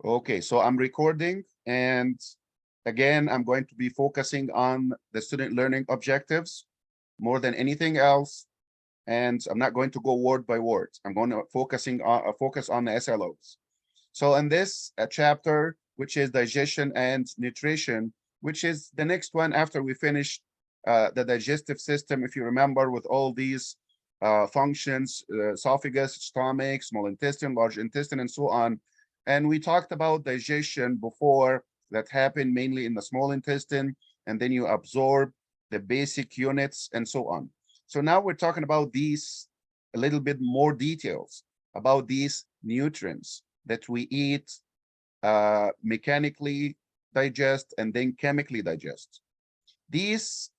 Okay, so I'm recording, and again, I'm going to be focusing on the student learning objectives more than anything else. And I'm not going to go word by word. I'm going to focus on the SLOs. So in this chapter, which is digestion and nutrition, which is the next one after we finish the digestive system, if you remember, with all these functions, esophagus, stomach, small intestine, large intestine, and so on. And we talked about digestion before that happened mainly in the small intestine, and then you absorb the basic units and so on. So now we're talking about these a little bit more details about these nutrients that we eat, mechanically digest, and then chemically digest. These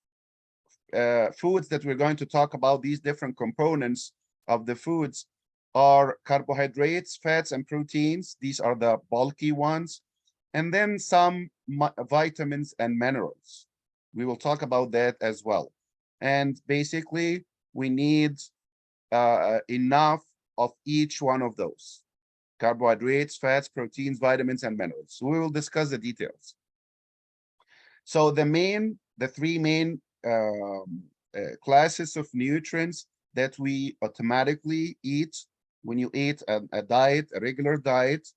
foods that we're going to talk about, these different components of the foods, are carbohydrates, fats, and proteins. These are the bulky ones. And then some vitamins and minerals. We will talk about that as well. And basically, we need enough of each one of those: carbohydrates, fats, proteins, vitamins, and minerals. So we will discuss the details. So the three main classes of nutrients that we automatically eat when you eat a diet, a regular diet,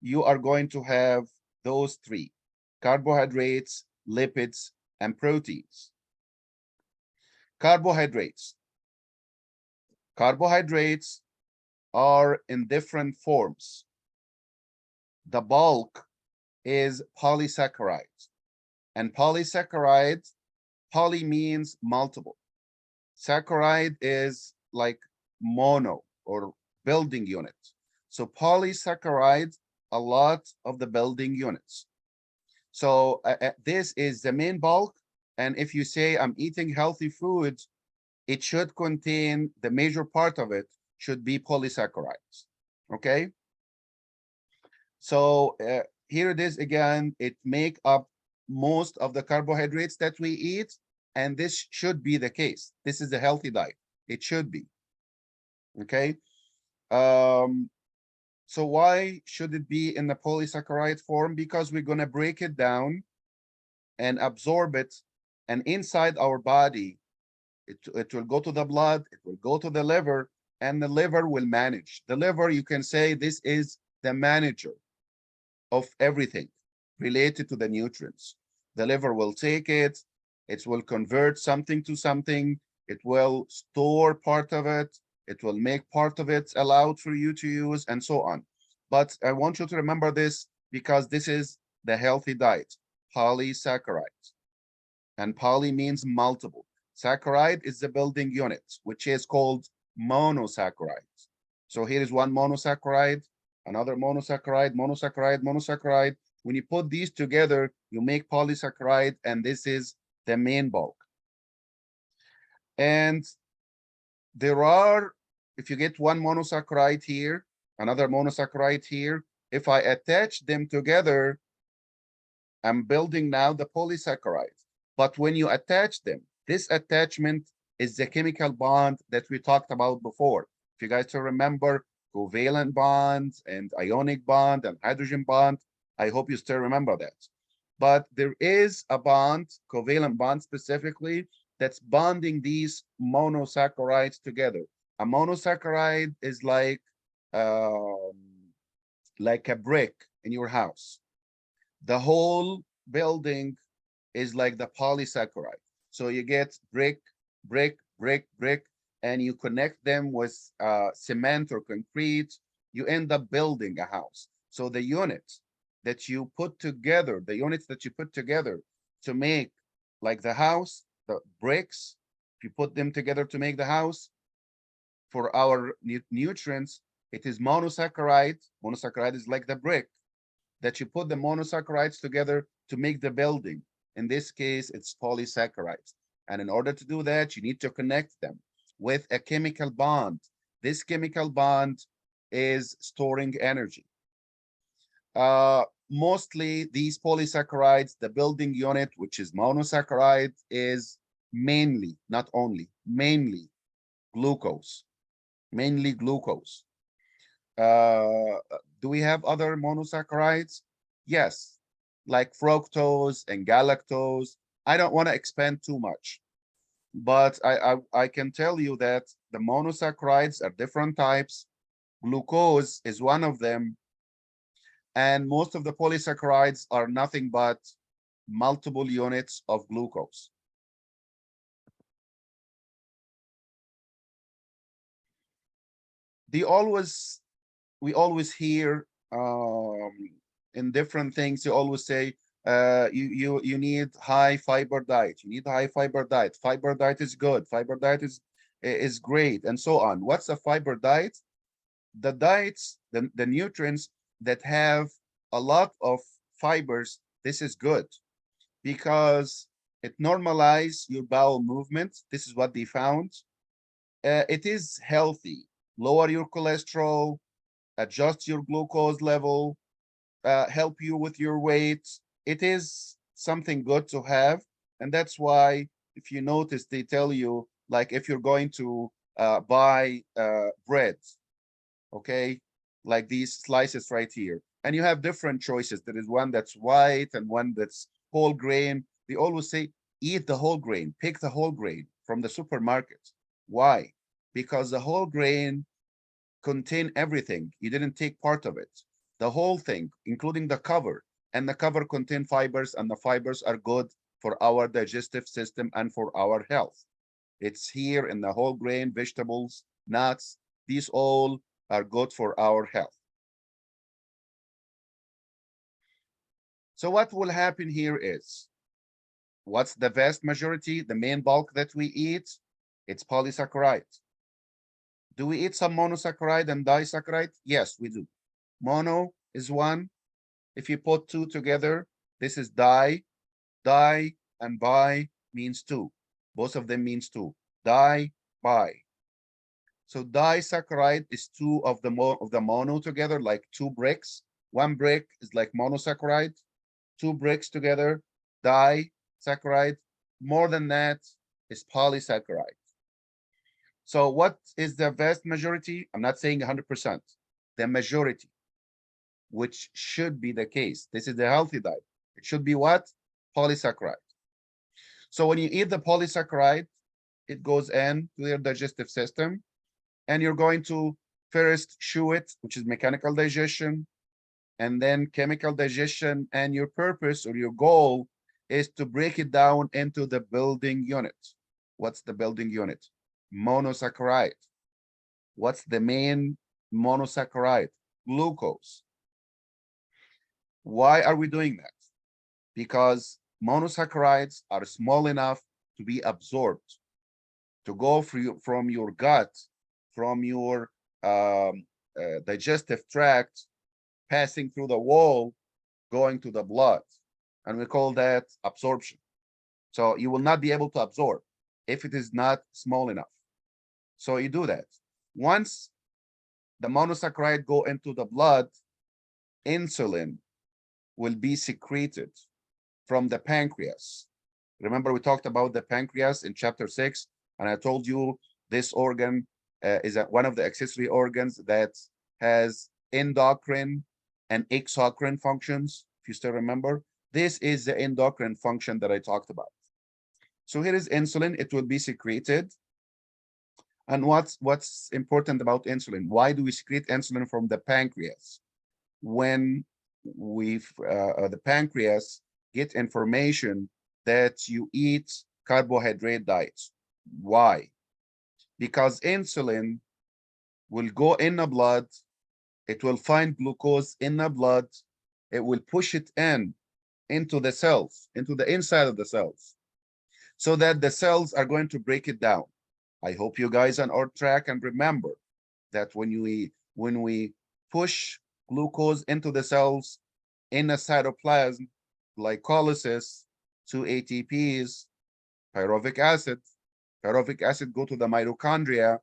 you are going to have those three: carbohydrates, lipids, and proteins. Carbohydrates. Carbohydrates are in different forms. The bulk is polysaccharides. And polysaccharide, poly means multiple. Saccharide is like mono or building unit. So polysaccharide, a lot of the building units. So this is the main bulk. And if you say I'm eating healthy food, it should contain, the major part of it should be polysaccharides. Okay. So here it is again, it make up most of the carbohydrates that we eat, and this should be the case. This is a healthy diet. It should be. Okay. So why should it be in the polysaccharide form? Because we're going to break it down and absorb it, and inside our body, it will go to the blood, it will go to the liver, and the liver will manage. The liver, you can say, this is the manager of everything related to the nutrients. The liver will take it, it will convert something to something, it will store part of it, it will make part of it allowed for you to use, and so on. But I want you to remember this because this is the healthy diet: polysaccharides. And poly means multiple. Saccharide is the building unit, which is called monosaccharides. So here is one monosaccharide, another monosaccharide, monosaccharide, monosaccharide. When you put these together, you make polysaccharide, and this is the main bulk. And there are, if you get one monosaccharide here, another monosaccharide here, if I attach them together, I'm building now the polysaccharides. But when you attach them, this attachment is the chemical bond that we talked about before. If you guys still remember, covalent bonds and ionic bond and hydrogen bond, I hope you still remember that. But there is a bond, covalent bond specifically, that's bonding these monosaccharides together. A monosaccharide is um, like a brick in your house. The whole building is like the polysaccharide. So you get brick, brick, brick, brick, and you connect them with cement or concrete. You end up building a house. So the units that you put together, the units that you put together to make like the house, the bricks, if you put them together to make the house, for our nutrients, it is monosaccharide. Monosaccharide is like the brick that you put the monosaccharides together to make the building. In this case, it's polysaccharides. And in order to do that, you need to connect them with a chemical bond. This chemical bond is storing energy. Mostly these polysaccharides, the building unit, which is monosaccharide, is mainly, not only, mainly glucose, mainly glucose. Uh, Do we have other monosaccharides? Yes, like fructose and galactose. I don't want to expand too much, but I can tell you that the monosaccharides are different types. Glucose is one of them, and most of the polysaccharides are nothing but multiple units of glucose. They always, we always hear in different things, you always say, you need high fiber diet. You need high fiber diet. Fiber diet is good. Fiber diet is great, and so on. What's a fiber diet? The diets, the nutrients that have a lot of fibers. This is good because it normalizes your bowel movement. This is what they found. It is healthy. Lower your cholesterol, adjust your glucose level, help you with your weight. It is something good to have. And that's why, if you notice, they tell you, like, if you're going to buy bread, okay, like these slices right here, and you have different choices. There is one that's white and one that's whole grain. They always say, eat the whole grain, pick the whole grain from the supermarket. Why? Because the whole grain contain everything. You didn't take part of it. The whole thing, including the cover, and the cover contain fibers, and the fibers are good for our digestive system and for our health. It's here in the whole grain, vegetables, nuts. These all are good for our health. So what will happen here is, what's the vast majority, the main bulk that we eat? It's polysaccharide. Do we eat some monosaccharide and disaccharide? Yes, we do. Mono is one. If you put two together, this is di. Di and bi means two. Both of them means two. Di, bi. So disaccharide is two of the mono together, like two bricks. One brick is like monosaccharide. Two bricks together, disaccharide. More than that is polysaccharide. So what is the vast majority? I'm not saying 100%. The majority, which should be the case. This is the healthy diet. It should be what? Polysaccharide. So when you eat the polysaccharide, it goes into your digestive system, and you're going to first chew it, which is mechanical digestion, and then chemical digestion, and your purpose or your goal is to break it down into the building unit. What's the building unit? Monosaccharide. What's the main monosaccharide? Glucose. Why are we doing that? Because monosaccharides are small enough to be absorbed, to go from your gut, from your digestive tract, passing through the wall, going to the blood. And we call that absorption. So you will not be able to absorb if it is not small enough. So you do that. Once the monosaccharide go into the blood, insulin will be secreted from the pancreas. Remember, we talked about the pancreas in chapter 6, and I told you this organ is one of the accessory organs that has endocrine and exocrine functions, if you still remember. This is the endocrine function that I talked about. So here is insulin. It will be secreted. And what's important about insulin? Why do we secrete insulin from the pancreas? When the pancreas get information that you eat carbohydrate diets. Why? Because insulin will go in the blood, it will find glucose in the blood, it will push it into the cells, into the inside of the cells, so that the cells are going to break it down. I hope you guys are on track and remember that when we push glucose into the cells in a cytoplasm, glycolysis, 2 ATPs, pyruvic acid. Pyruvic acid go to the mitochondria.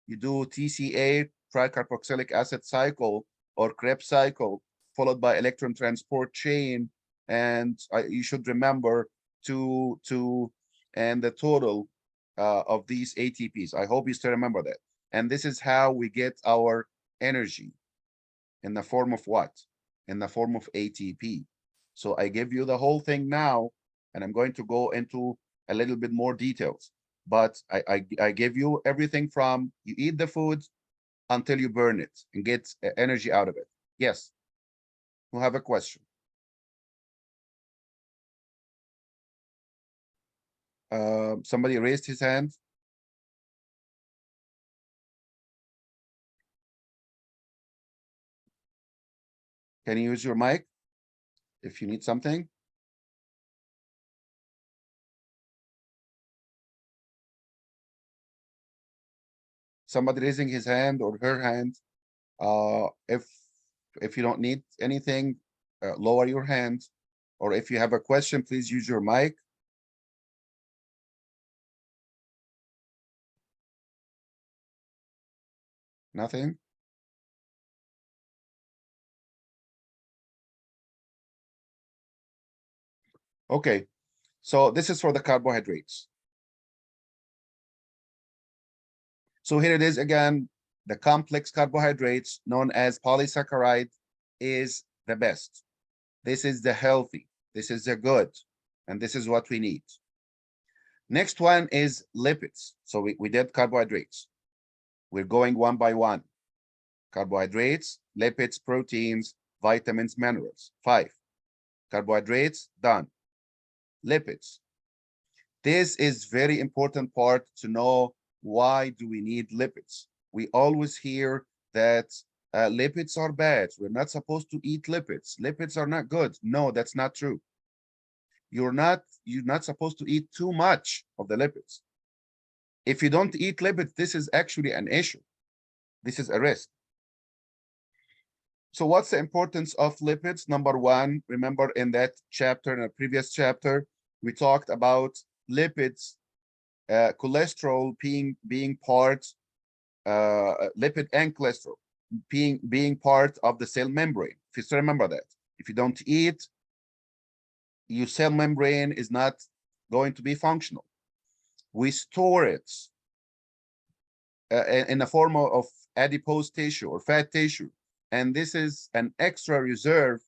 You do TCA, tricarboxylic acid cycle, or Krebs cycle, followed by electron transport chain. And you should remember and the total of these ATPs. I hope you still remember that. And this is how we get our energy. In the form of what? In the form of ATP. So I give you the whole thing now, and I'm going to go into a little bit more details. But I give you everything from you eat the food until you burn it and get energy out of it. Yes. Who have a question? Somebody raised his hand. Can you use your mic if you need something? Somebody raising his hand or her hand. If you don't need anything, lower your hand. Or if you have a question, please use your mic. Nothing? Okay, so this is for the carbohydrates. So here it is again, the complex carbohydrates known as polysaccharide is the best. This is the healthy, this is the good, and this is what we need. Next one is lipids. So we did carbohydrates. We're going one by one. Carbohydrates, lipids, proteins, vitamins, minerals. 5. Carbohydrates, done. Lipids. This is very important part to know why do we need lipids. We always hear that lipids are bad. We're not supposed to eat lipids. Lipids are not good. No, that's not true. You're not supposed to eat too much of the lipids. If you don't eat lipids, this is actually an issue. This is a risk. So what's the importance of lipids? Number one, remember in that chapter, in a previous chapter, we talked about lipids, cholesterol being part, lipid and cholesterol being part of the cell membrane. If you still remember that, if you don't eat, your cell membrane is not going to be functional. We store it in the form of adipose tissue or fat tissue. And this is an extra reserve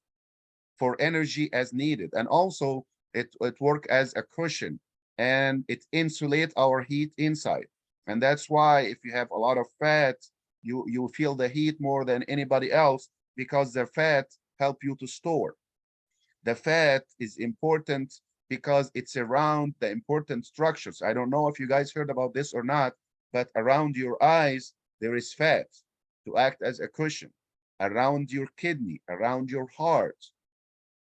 for energy as needed. And also it works as a cushion and it insulates our heat inside. And that's why if you have a lot of fat, you feel the heat more than anybody else because the fat help you to store. The fat is important because it's around the important structures. I don't know if you guys heard about this or not, but around your eyes, there is fat to act as a cushion. Around your kidney, around your heart,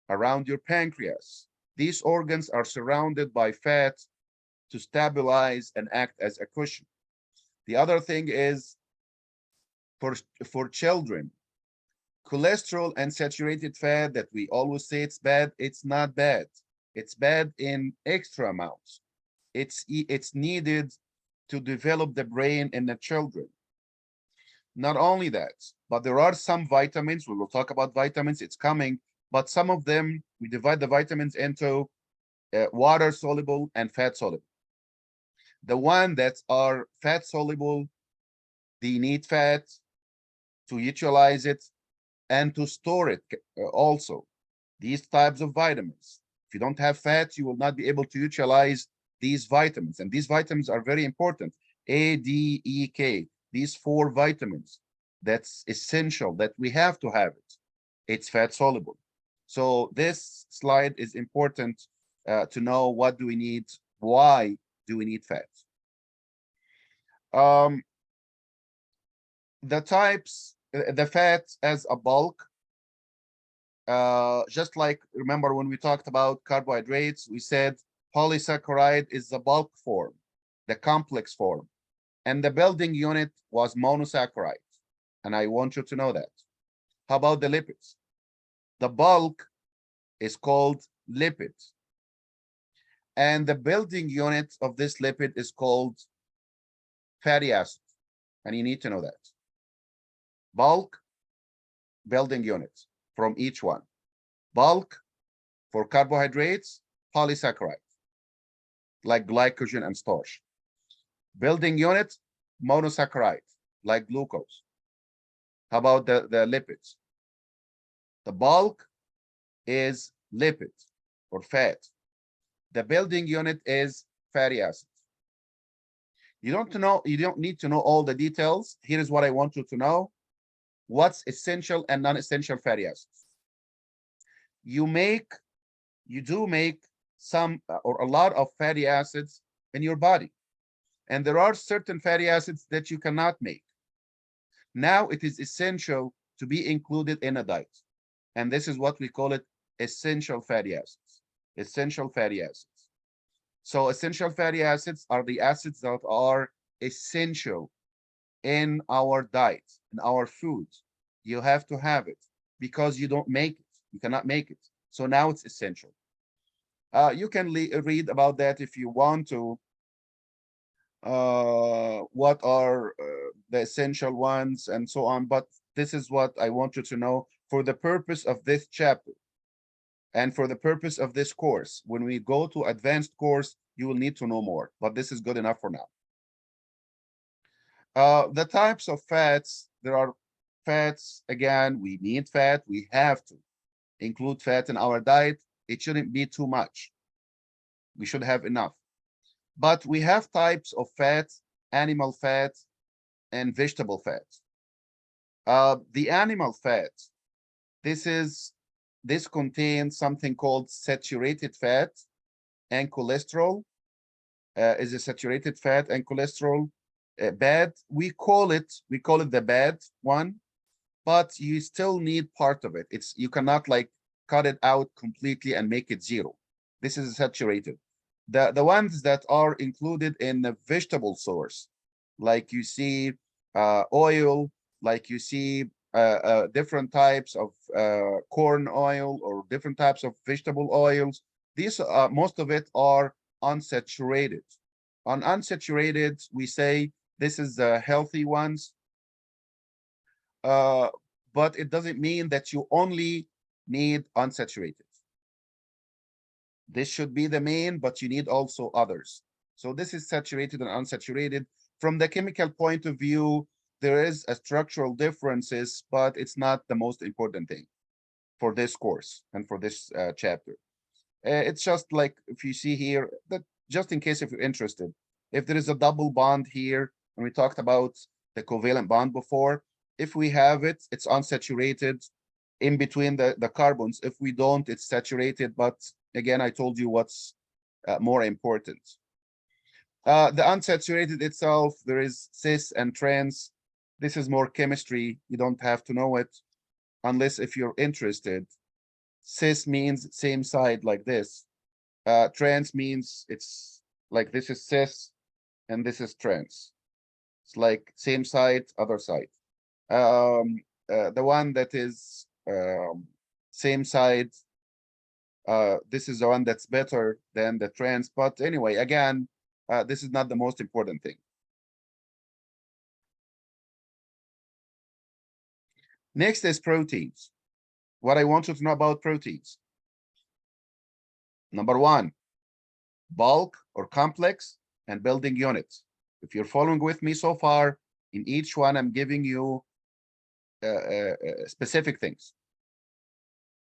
around your pancreas. These organs are surrounded by fat to stabilize and act as a cushion. The other thing is for children, cholesterol and saturated fat that we always say it's bad, it's not bad. It's bad in extra amounts. It's needed to develop the brain in the children. Not only that, but there are some vitamins, we will talk about vitamins, it's coming, but some of them, we divide the vitamins into water soluble and fat soluble. The one that are fat soluble, they need fat to utilize it and to store it also. These types of vitamins. If you don't have fat, you will not be able to utilize these vitamins. And these vitamins are very important. A, D, E, K. These 4 vitamins. That's essential that we have to have it. It's fat soluble. So this slide is important to know what do we need, why do we need fat. The types, the fat as a bulk, just like remember when we talked about carbohydrates, we said polysaccharide is the bulk form, the complex form, and the building unit was monosaccharide. And I want you to know that. How about the lipids? The bulk is called lipids. And the building unit of this lipid is called fatty acid. And you need to know that. Bulk, building units from each one. Bulk for carbohydrates, polysaccharide, like glycogen and starch. Building unit, monosaccharide, like glucose. How about the lipids? The bulk is lipid or fat. The building unit is fatty acids. You don't need to know all the details. Here is what I want you to know. What's essential and non-essential fatty acids. You do make some or a lot of fatty acids in your body. And there are certain fatty acids that you cannot make. Now it is essential to be included in a diet. And this is what we call it essential fatty acids. Essential fatty acids. So essential fatty acids are the acids that are essential in our diet, in our food. You have to have it because you don't make it. You cannot make it. So now it's essential. You can read about that if you want to. What are the essential ones and so on. But this is what I want you to know for the purpose of this chapter and for the purpose of this course. When we go to advanced course, you will need to know more, but this is good enough for now. The types of fats, there are fats. Again, we need fat. We have to include fat in our diet. It shouldn't be too much. We should have enough. But we have types of fat, animal fat, and vegetable fat. The animal fat, this contains something called saturated fat and cholesterol. Is a saturated fat and cholesterol bad? We call it the bad one, but you still need part of it. You cannot like cut it out completely and make it zero. This is saturated. The ones that are included in the vegetable source, like you see oil, like you see different types of corn oil or different types of vegetable oils. These most of it are unsaturated. On unsaturated, we say this is the healthy ones, but it doesn't mean that you only need unsaturated. This should be the main, but you need also others. So this is saturated and unsaturated. From the chemical point of view, there is a structural differences, but it's not the most important thing for this course and for this chapter. It's just like if you see here, that just in case if you're interested, if there is a double bond here, and we talked about the covalent bond before, if we have it, it's unsaturated in between the carbons. If we don't, it's saturated, but again, I told you what's more important. The unsaturated itself, there is cis and trans. This is more chemistry. You don't have to know it unless if you're interested. Cis means same side like this. Trans means it's like this is cis and this is trans. It's like same side, other side. The one that is same side, this is the one that's better than the trans. But anyway, again, this is not the most important thing. Next is proteins. What I want you to know about proteins. Number one, bulk or complex and building units. If you're following with me so far, in each one, I'm giving you specific things.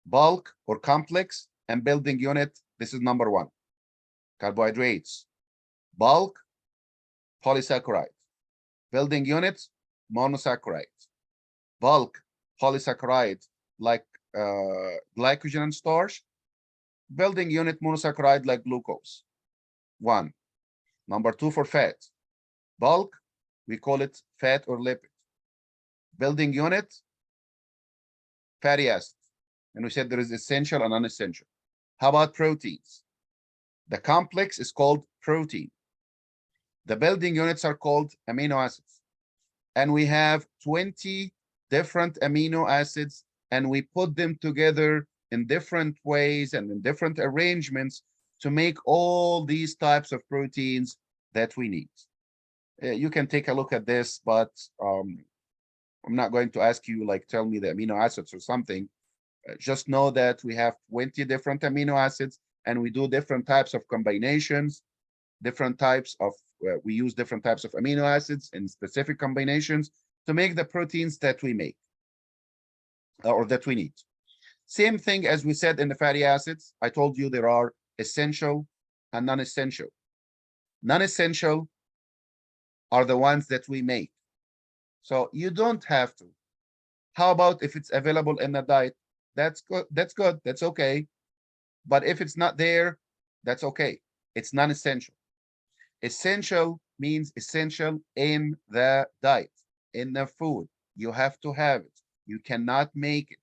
Bulk or complex and building unit, this is number one. Carbohydrates. Bulk, polysaccharide. Building units, monosaccharide. Bulk, polysaccharide, like glycogen and starch. Building unit, monosaccharide, like glucose. One. Number two for fat. Bulk, we call it fat or lipid. Building unit, fatty acid. And we said there is essential and unessential. How about proteins? The complex is called protein. The building units are called amino acids. And we have 20 different amino acids, and we put them together in different ways and in different arrangements to make all these types of proteins that we need. You can take a look at this, but I'm not going to ask you, like, tell me the amino acids or something. Just know that we have 20 different amino acids, and we do different types of combinations, different types of, we use different types of amino acids in specific combinations to make the proteins that we make or that we need. Same thing as we said in the fatty acids. I told you there are essential and non-essential. Non-essential are the ones that we make. So you don't have to. How about if it's available in the diet? That's good. That's good. That's okay. But if it's not there, that's okay. It's non-essential. Essential means essential in the diet, in the food. You have to have it. You cannot make it.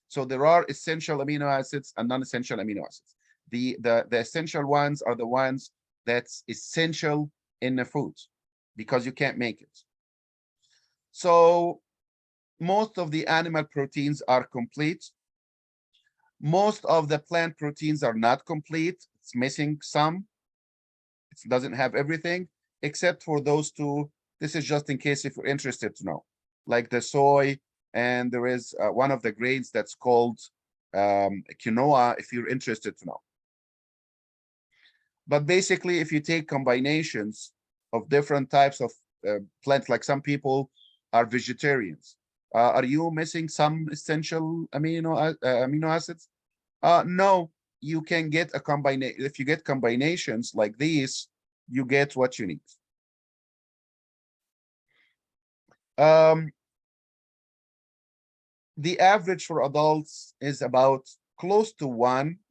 So there are essential amino acids and non-essential amino acids. The essential ones are the ones that's essential in the food because you can't make it. So most of the animal proteins are complete. Most of the plant proteins are not complete. It's missing some. It doesn't have everything except for those two. This is just in case if you're interested to know, like the soy, and there is one of the grains that's called quinoa, if you're interested to know. But basically, if you take combinations of different types of plants, like some people are vegetarians, are you missing some essential amino acids? No, you can get a combination. If you get combinations like these, you get what you need. The average for adults is about close to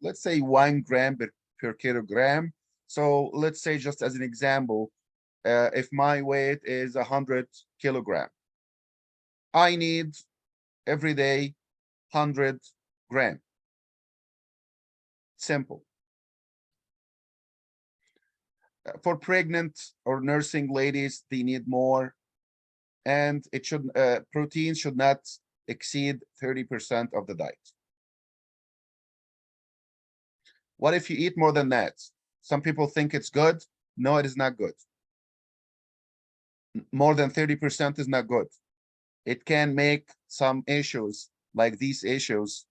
let's say 1 gram per kilogram. So let's say, just as an example, if my weight is 100 kilogram, I need every day 100 gram. Simple. For pregnant or nursing ladies, they need more, and it should protein should not exceed 30% of the diet. What if you eat more than that? Some people think it's good. No, it is not good. More than 30% is not good. It can make some issues, like these issues.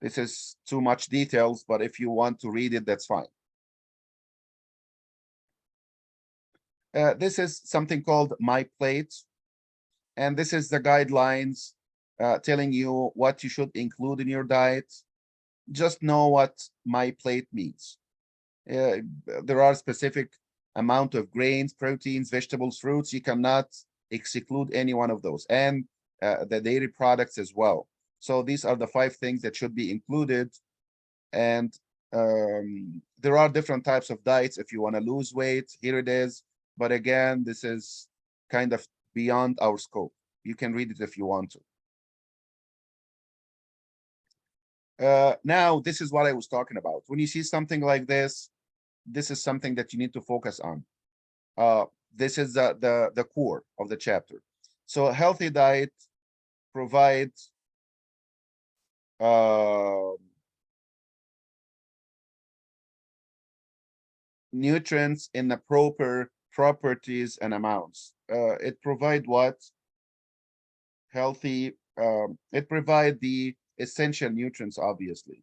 This is too much details, but if you want to read it, that's fine. This is something called My Plate, and this is the guidelines telling you what you should include in your diet. Just know what My Plate means. There are specific amount of grains, proteins, vegetables, fruits. You cannot exclude any one of those, and the dairy products as well. So these are the 5 things that should be included. And there are different types of diets if you want to lose weight. Here it is. But again, this is kind of beyond our scope. You can read it if you want to. Now, this is what I was talking about. When you see something like this is something that you need to focus on. This is the core of the chapter. So a healthy diet provides nutrients in the proper properties and amounts. It provide what? Healthy, it provide the essential nutrients, obviously.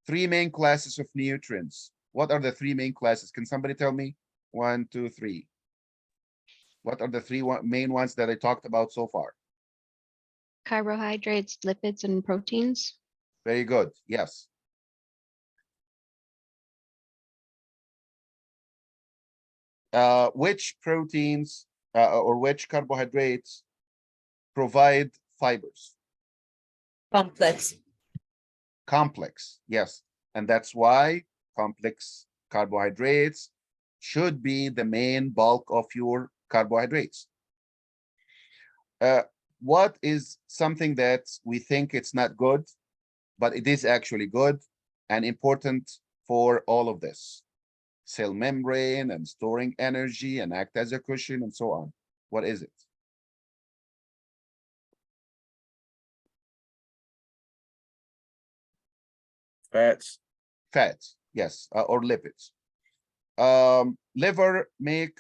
3 main classes of nutrients. What are the 3 main classes? Can somebody tell me? 1, 2, 3. What are the 3 main ones that I talked about so far? Carbohydrates, lipids, and proteins. Very good. Yes. Which proteins or which carbohydrates provide fibers? Complex. Complex, yes. And that's why complex carbohydrates should be the main bulk of your carbohydrates. What is something that we think it's not good, but it is actually good and important for all of this? Cell membrane and storing energy and act as a cushion and so on. What is it? Fats. Fats, yes, or lipids. Liver make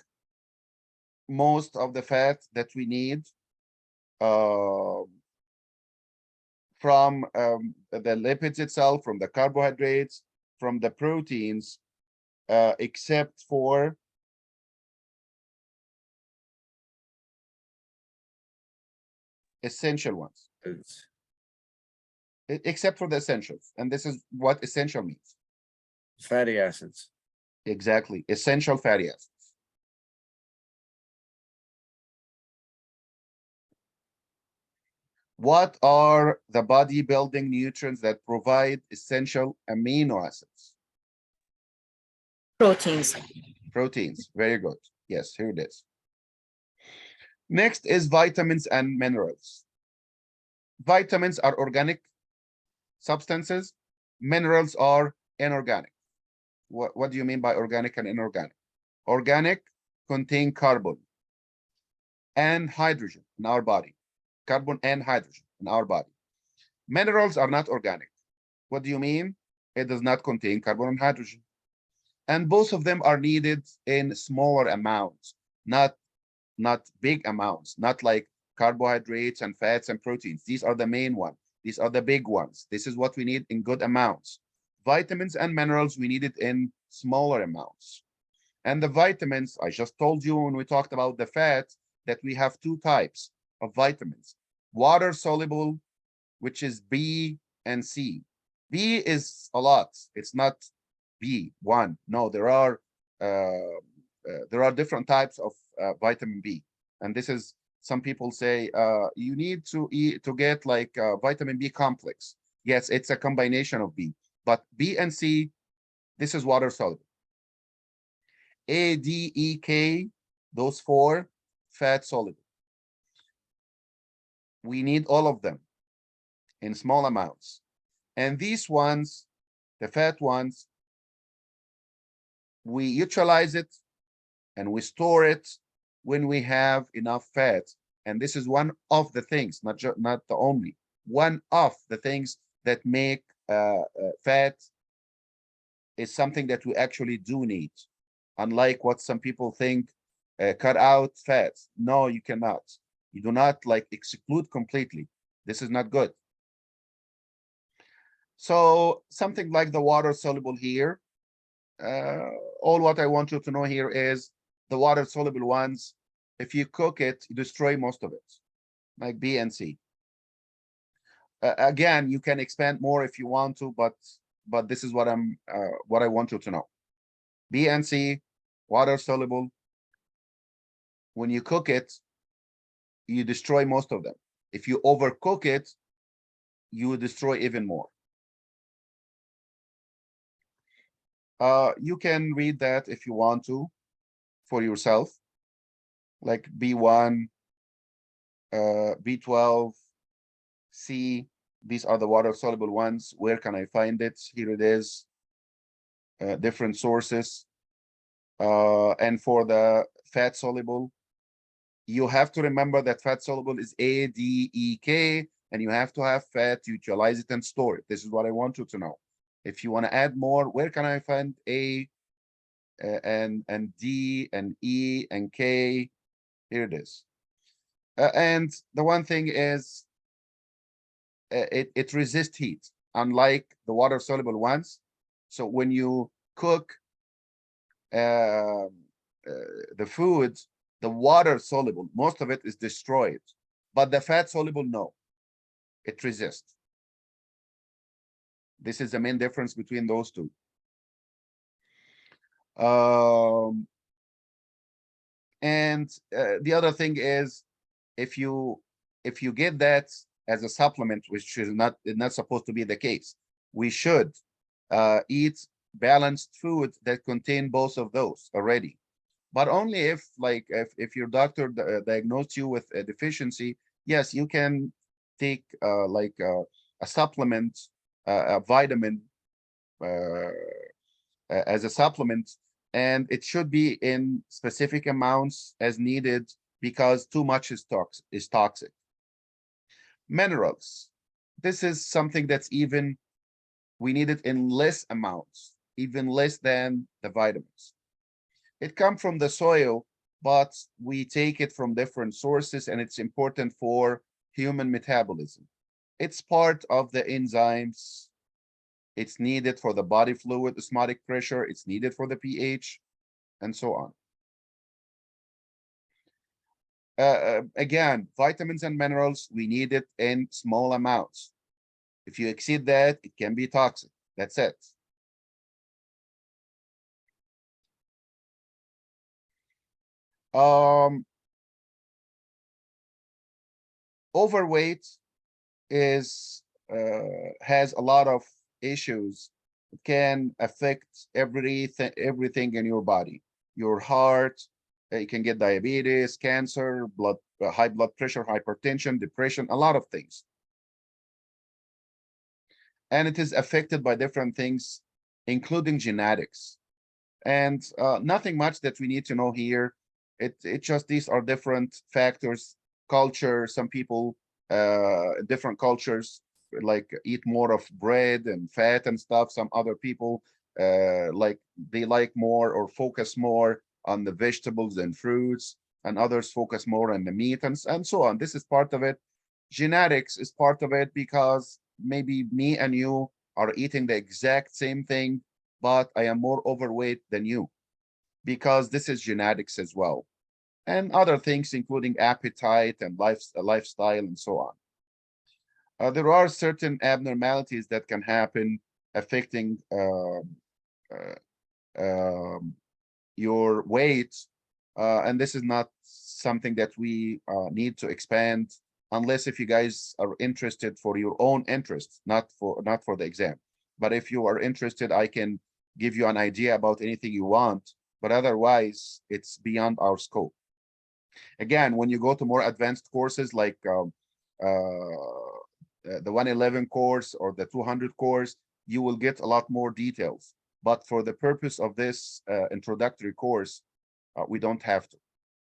most of the fat that we need from the lipids itself, from the carbohydrates, from the proteins, except for essential ones. except for the essentials. And this is what essential means. Fatty acids. Exactly, essential fatty acids. What are the bodybuilding nutrients that provide essential amino acids? Proteins. Proteins, very good. Yes, here it is. Next is vitamins and minerals. Vitamins are organic substances. Minerals are inorganic. What do you mean by organic and inorganic? Organic contain carbon and hydrogen in our body. Carbon and hydrogen in our body. Minerals are not organic. What do you mean? It does not contain carbon and hydrogen. And both of them are needed in smaller amounts, not big amounts, not like carbohydrates and fats and proteins. These are the main ones. These are the big ones. This is what we need in good amounts. Vitamins and minerals, we need it in smaller amounts. And the vitamins, I just told you when we talked about the fat, that we have two types of vitamins. Water soluble, which is B and C. B is a lot. It's not B1. No, there are different types of vitamin B. And this is, some people say, you need to eat to get like vitamin B complex. Yes, it's a combination of B, but B and C, this is water soluble. A, D, E, K, those four, fat soluble. We need all of them in small amounts. And these ones, the fat ones, we utilize it and we store it when we have enough fat. And this is one of the things, not the only, one of the things that make fat is something that we actually do need. Unlike what some people think, cut out fats. No, you cannot. You do not like exclude completely. This is not good. So something like the water soluble here, all what I want you to know here is the water soluble ones, if you cook it, you destroy most of it, like B and C. Again, you can expand more if you want to, but this is what I want you to know. B and C, water soluble. When you cook it, you destroy most of them. If you overcook it, you destroy even more. You can read that if you want to for yourself, like B1, B12, C. These are the water soluble ones. Where can I find it? Here it is. Different sources. And for the fat soluble, you have to remember that fat soluble is A, D, E, K, and you have to have fat, utilize it and store it. This is what I want you to know. If you want to add more, where can I find A and D and E and K? Here it is. And the one thing is, it resists heat, unlike the water soluble ones. So when you cook the food, the water soluble, most of it is destroyed, but the fat soluble, no, it resists. This is the main difference between those two. And the other thing is, if you get that as a supplement, which is not supposed to be the case, we should eat balanced food that contain both of those already. But only if, like, if your doctor diagnosed you with a deficiency, yes, you can take like a supplement, a vitamin as a supplement, and it should be in specific amounts as needed, because too much is toxic. Minerals. This is something that's even, we need it in less amounts, even less than the vitamins. It comes from the soil, but we take it from different sources, and it's important for human metabolism. It's part of the enzymes. It's needed for the body fluid, osmotic pressure. It's needed for the pH, and so on. Again, vitamins and minerals, we need it in small amounts. If you exceed that, it can be toxic. That's it. Overweight is has a lot of issues. It can affect everything in your body, your heart. You can get diabetes, cancer, high blood pressure, hypertension, depression, a lot of things. And it is affected by different things, including genetics. And nothing much that we need to know here. It just, these are different factors. Culture, some people, different cultures like eat more of bread and fat and stuff. Some other people like they like more or focus more on the vegetables and fruits, and others focus more on the meat and so on. This is part of it. Genetics is part of it, because maybe me and you are eating the exact same thing, but I am more overweight than you, because this is genetics as well. And other things, including appetite and lifestyle and so on. There are certain abnormalities that can happen affecting your weight. And this is not something that we need to expand, unless if you guys are interested for your own interest, not for the exam. But if you are interested, I can give you an idea about anything you want, but otherwise it's beyond our scope. Again, when you go to more advanced courses like the 111 course or the 200 course, you will get a lot more details. But for the purpose of this introductory course, we don't have to.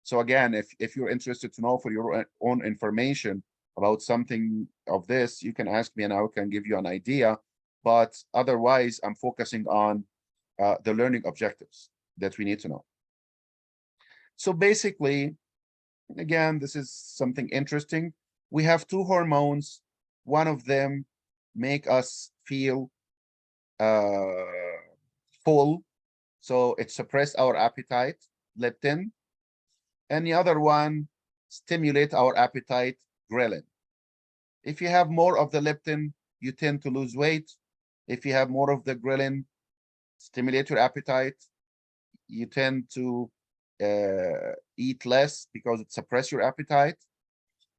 So again, if you're interested to know for your own information about something of this, you can ask me and I can give you an idea. But otherwise, I'm focusing on the learning objectives that we need to know. So basically, again, this is something interesting. We have two hormones. One of them make us feel full, so it suppresses our appetite, leptin. And the other one stimulate our appetite, ghrelin. If you have more of the leptin, you tend to lose weight. If you have more of the ghrelin, stimulate your appetite, you tend to eat less because it suppresses your appetite.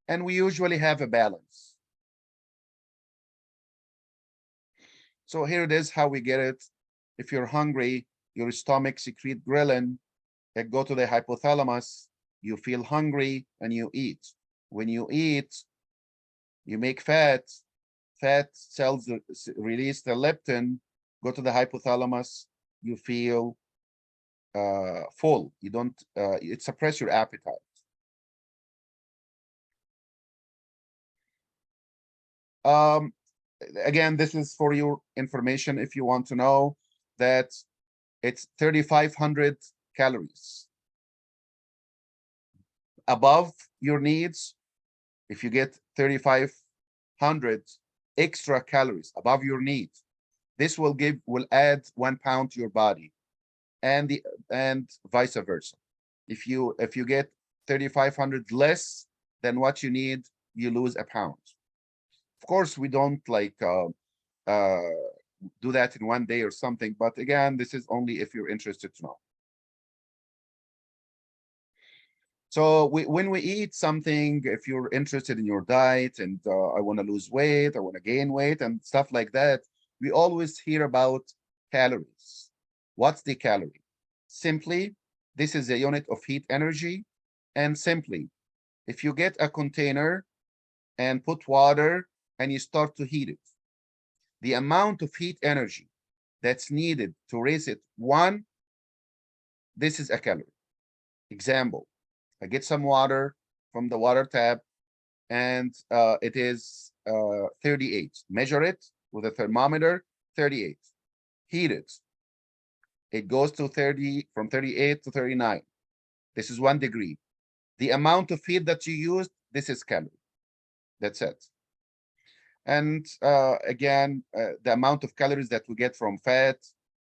And we usually have a balance. So here it is how we get it. If you're hungry, your stomach secretes ghrelin, it go to the hypothalamus, you feel hungry and you eat. When you eat, you make fat. Fat cells release the leptin, go to the hypothalamus, you feel full. You don't, it suppresses your appetite. Again, this is for your information if you want to know that it's 3,500 calories. Above your needs, if you get 3,500 extra calories above your needs, this will add 1 pound to your body, and vice versa. If you get 3,500 less than what you need, you lose a pound. Of course, we don't like do that in one day or something, but again, this is only if you're interested to know. So when we eat something, if you're interested in your diet and I want to lose weight, I want to gain weight and stuff like that, we always hear about calories. What's the calorie? Simply, this is a unit of heat energy. And simply, if you get a container and put water and you start to heat it, the amount of heat energy that's needed to raise it 1, this is a calorie. Example, I get some water from the water tap and it is 38. Measure it with a thermometer, 38. Heat it. It goes to 30, from 38 to 39. This is 1 degree. The amount of heat that you used, this is calorie. That's it. And again, the amount of calories that we get from fat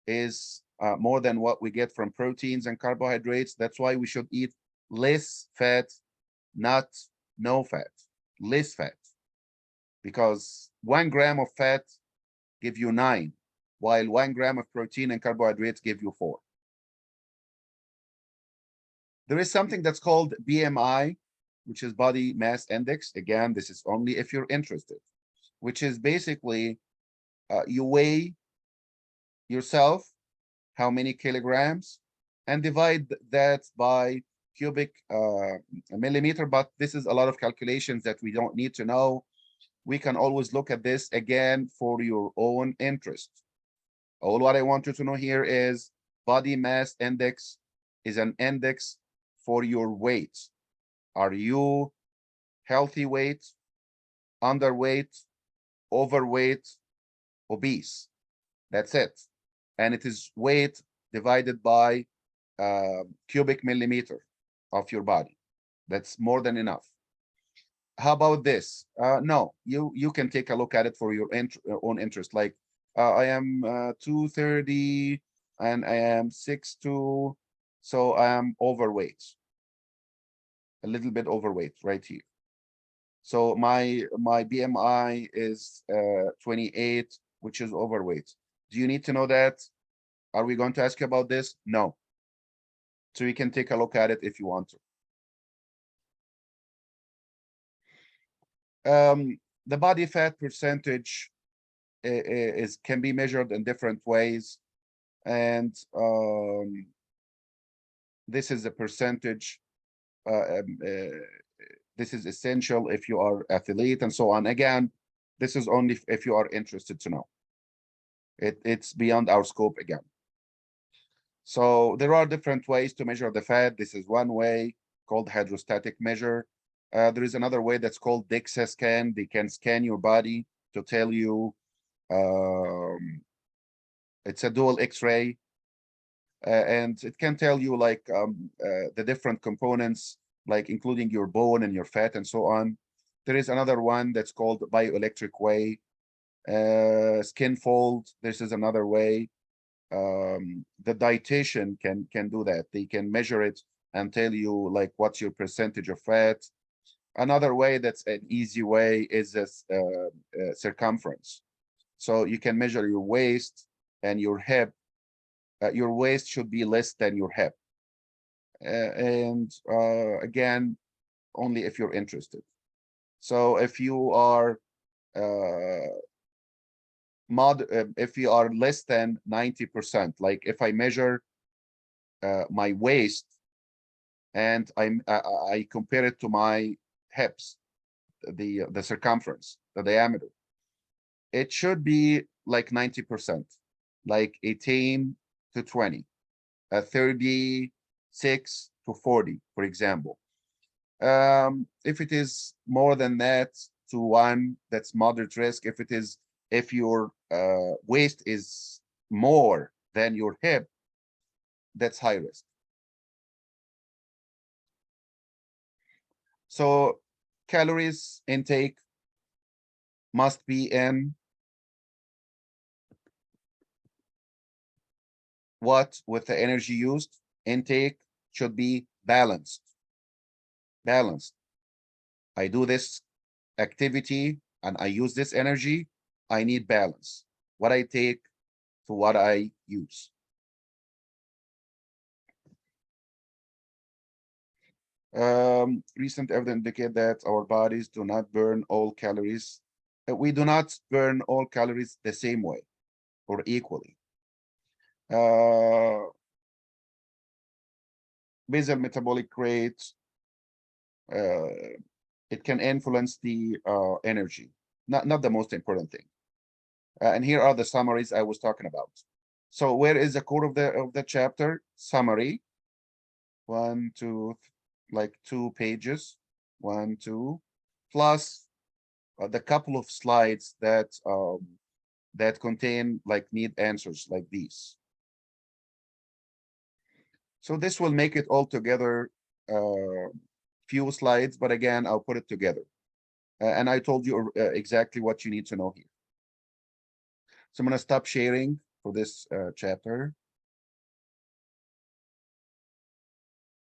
is more than what we get from proteins and carbohydrates. That's why we should eat less fat, not no fat, less fat, because 1 gram of fat give you 9, while 1 gram of protein and carbohydrates give you 4. There is something that's called BMI, which is body mass index. Again, this is only if you're interested, which is basically you weigh yourself, how many kilograms, and divide that by cubic millimeter. But this is a lot of calculations that we don't need to know. We can always look at this again for your own interest. All what I want you to know here is body mass index is an index for your weight. Are you healthy weight, underweight, overweight, obese? That's it. And it is weight divided by cubic millimeter of your body. That's more than enough. How about this? No, you can take a look at it for your own interest. Like I am 230 and I am 6'2", so I am overweight, a little bit overweight right here. So my BMI is 28, which is overweight. Do you need to know that? Are we going to ask you about this? No. So you can take a look at it if you want to. The body fat percentage can be measured in different ways, and this is a percentage. This is essential if you are athlete and so on. Again, this is only if you are interested to know. It's beyond our scope again. So there are different ways to measure the fat. This is one way called hydrostatic measure. There is another way that's called DEXA scan. They can scan your body to tell you, it's a dual X-ray, and it can tell you like the different components, like including your bone and your fat and so on. There is another one that's called bioelectric way. Skin fold, this is another way. The dietitian can do that. They can measure it and tell you like what's your percentage of fat. Another way that's an easy way is this circumference. So you can measure your waist and your hip. Your waist should be less than your hip. Again, only if you're interested. So if you are if you are less than 90%, like if I measure my waist and I compare it to my hips, the circumference, the diameter, it should be like 90%, like 18 to 20, 36 to 40, for example. If it is more than that to 1, that's moderate risk. If your waist is more than your hip, that's high risk. So calories intake must be in what with the energy used. Intake should be balanced. Balanced. I do this activity and I use this energy. I need balance. What I take to what I use. Recent evidence indicate that our bodies do not burn all calories. We do not burn all calories the same way or equally. Basal metabolic rate, it can influence the energy, not the most important thing. And here are the summaries I was talking about. So where is the core of the chapter? Summary. 1, 2, like 2 pages. 1, 2, plus the couple of slides that that contain like need answers like these. So this will make it all together few slides, but again, I'll put it together. And I told you exactly what you need to know here. So I'm going to stop sharing for this chapter.